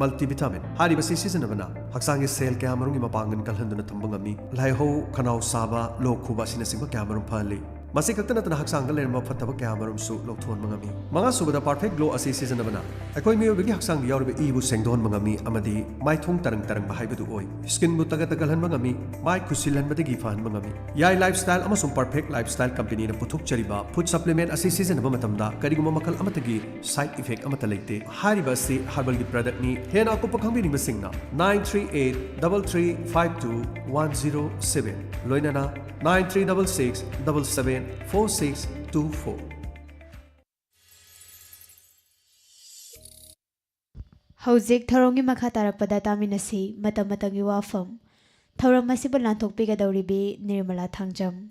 multivitamin hari basi season bana haksangi sel kya marungi mapangan kalhanduna thambangami laiho khanau saba lokhuba sina singba kya marum phali masi kakta natana haksang gal lerma phattaba kya marum su lokthon mangami manga subada perfect glow asi season bana akoi miyo bigi haksang yauribe ibu sengdon mangami amadi mai thong tarang tarang bahai bedu oi skin bu taga tagal han mangami mai kusilan badagi fan mangami yai lifestyle amasum perfect lifestyle company na puthuk chariba food supplement asi season ba matamda kariguma makal amatagi side effect amata leite hari basi herbal gi product ni hena ko pakhang bi singna 9388335210 loinana 9366774624 Hauzik Tharongi makha tarakpada taminasi matam matangi Wapham Thaurang masiba lanthokpigadauribi Nirmala Thangjam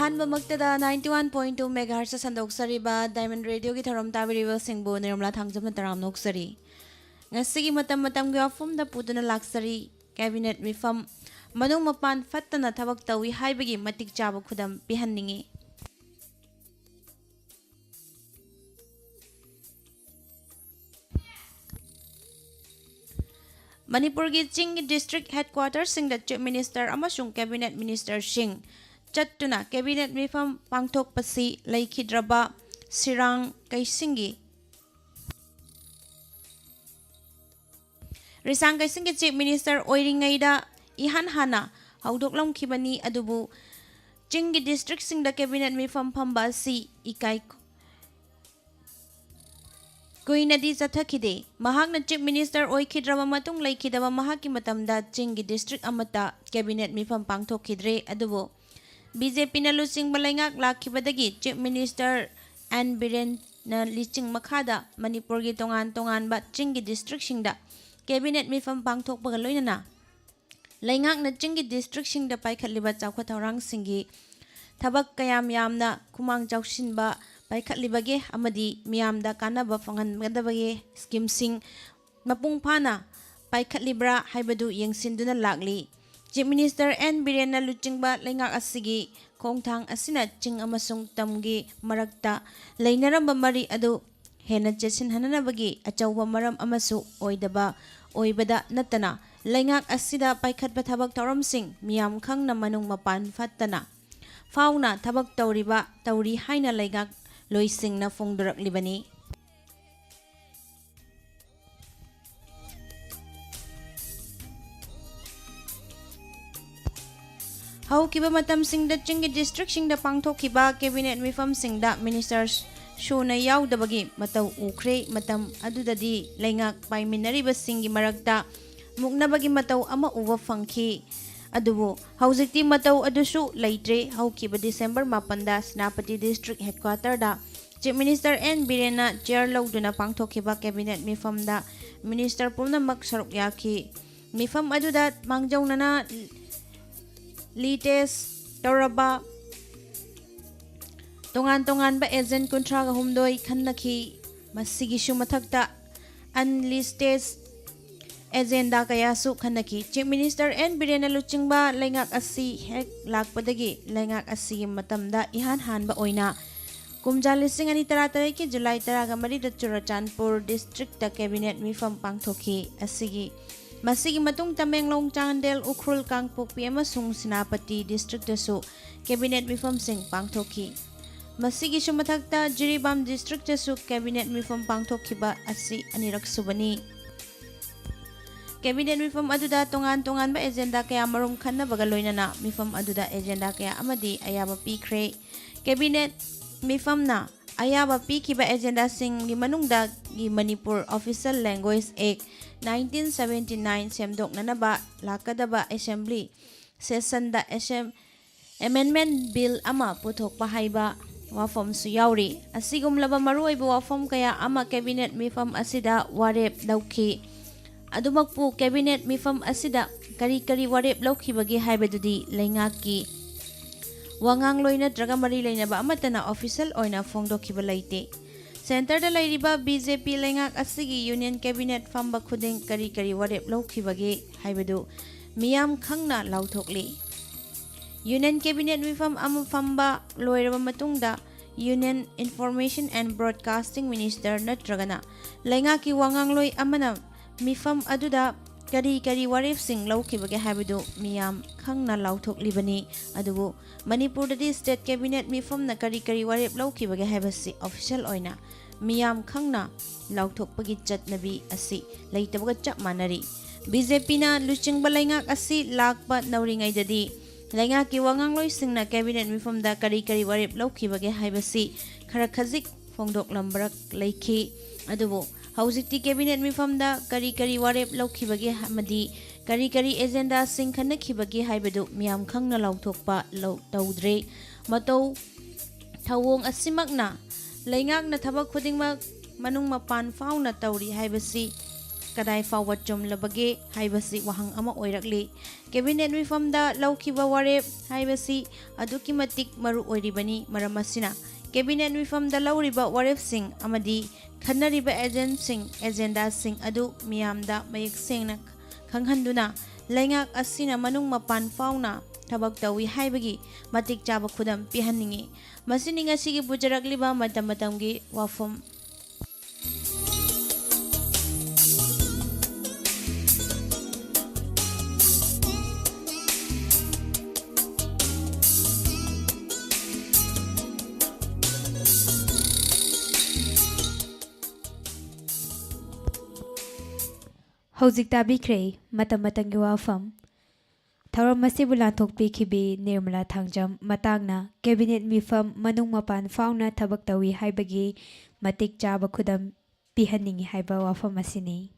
अहानब मक्तदा 91.2 megahertz संदोक्सरीबा diamond radio की थरम ताबिरिबा सिंगबो Nirmala थांगजमना तराम नोक्सरी ngasi matam gi Wapham da puduna laksari cabinet mifam manung mapan fattana thabak tawi haibagi matik chaba khudam pihanningi Manipur gi Ching district headquarters sing da chief minister amasung cabinet minister sing Chattuna cabinet mifam pangthok pasi laikhidraba sirang kaisingi Risang kaisingi chief minister oiringaida ihan hana haudoklam khibani adubu Chingi district sing da cabinet mifam phamba si ikai Kuinadi Zathakide, Mahagna Chief Minister Oikidrama Matung Laikidaba Mahaki Matamda Chingi district amata cabinet mifam pangthok khidre adubu BJP na lusing balangak lakibadagi Chief Minister An Biren na listing makada Manipur gi tongan ba Chingi district singda cabinet mifam pangthok pagaloy na laingak na Chingi district singda paikhatliba chawkhathawrang singi thabak kayam yamna kumang chawsinba paikhatlibage amadi miyamda kanaba fanghangadabage scheme sing mapung phana paikhatlibra haibadu yengsinduna lakli Chief Minister N. Birena Luchingba Lengak Asigi Kongthang Asina Ching Amasung Tamgi Marakta Lainaramba Mari Adu Hena Chesin Hananabagi Achawa Maram Amasu Oidaba Oibada Natana Lengak Asida Paikat Bathabak Tauram Sing Miam Kang na Manung Mapan Fatana Fauna Tabak Tauriba Tauri Haina Lengak Loising na Fongdurak Libani How kiba matam sing da Chingi district sing da pangthok kiba cabinet mifam sing da ministers shuna yaw da bagi mataw ukre matam adudadi laingak paiminari ba singi marakta mukna bagi mataw ama uwa fangki adubu hauzikti mataw adusu laitre how kiba December mapanda Senapati district headquarter da Chief Minister N. Birena chair lawduna pangthok kiba cabinet mifam da minister pumnamak saruk yaki mifam aduda mangjaw nana Lites Toraba Tongan ba agent kontraga humdoi khanaki masigi shumathakta unlisted agenda kaya su khanaki Chief Minister N Birena Luchingba lengak asi hek lakpadagi lengak asi matamda ihan hanba oina kumja lising ani taratare ki July 13 da Churachandpur district ta cabinet mifam pangthoki asigi Masigi matung Tamenglong Chandel Ukhrul Kangpok PM Sung Senapati district dasu cabinet mifam sing pangthoki Masigi sumathakta Jiribam district dasu cabinet mifam pangthokiba asi anirak subani Cabinet mifam aduda tongan ba agenda kaya marum khanna bagaloina na mifam aduda agenda kaya amadi ayaba pikre cabinet mifam na ayaba pikiba agenda sing gi manungda gi Manipur Official Language Act 1979 semdok nanaba lakadaba assembly session da amendment bill ama puthokpa haiba wafam su yauri asigumlaba maruoiba wafam kaya ama cabinet mifam asida warep lauki adumakpu cabinet mifam asida kari warep lauki bagi haibadudi leingaki wangang loina draga mari leinaba amatana official oina fongdokiba leite Center da lairiba BJP lengak asigi Union Cabinet famba khudeng kari warep laukhibage haibadu miyam khangna lauthokli Union Cabinet mifam am famba loiraba matungda Union Information and Broadcasting Minister natragana lengaki wangang loi amana mifam aduda kari warep sing laukhibage haibadu miyam khangna lauthoklibani adubu Manipur dadi State Cabinet mifam na kari warep laukhibage haibasi official oina miyam khangna lauthokpagi chatnabi asi leitabaga chap manari BJP na luchingba lengak asi lakpa nauringai dadi lengaki wangangloi singna cabinet mifam da kari warep laukhibage haibasi khara khazik fongdok lambrak leikhi adubu haujikti cabinet mifam da kari warep laukhibage hamadi kari agenda sing khanakhibage haibadu miyam khangna lauthokpa tawdre matou thawong asimakna leingak na thabak khudingmak manung mapan fauna tawri haibasi kadai fawa chomlabage haibasi wahang ama oirakli cabinet mifam da laukhiba warep haibasi aduki matik maru oiribani maramasina cabinet mifam da lauriba warep sing amadi khanariba agenda sing adu miyam da mayek sengna khanghanduna leingak asina manung mapan fauna tabak tawi haibagi matik chaba khudam pihanningi masini ngasigi bujarakliba matamgi wafam Hojik tabikhre matamatanggi wafam Thauram masibu lanthokpikhibi Nirmala Thangjam matangna cabinet mifam manung mapan fauna thabak tawi haibagi matik chaba khudam pihanningi haiba wafam asini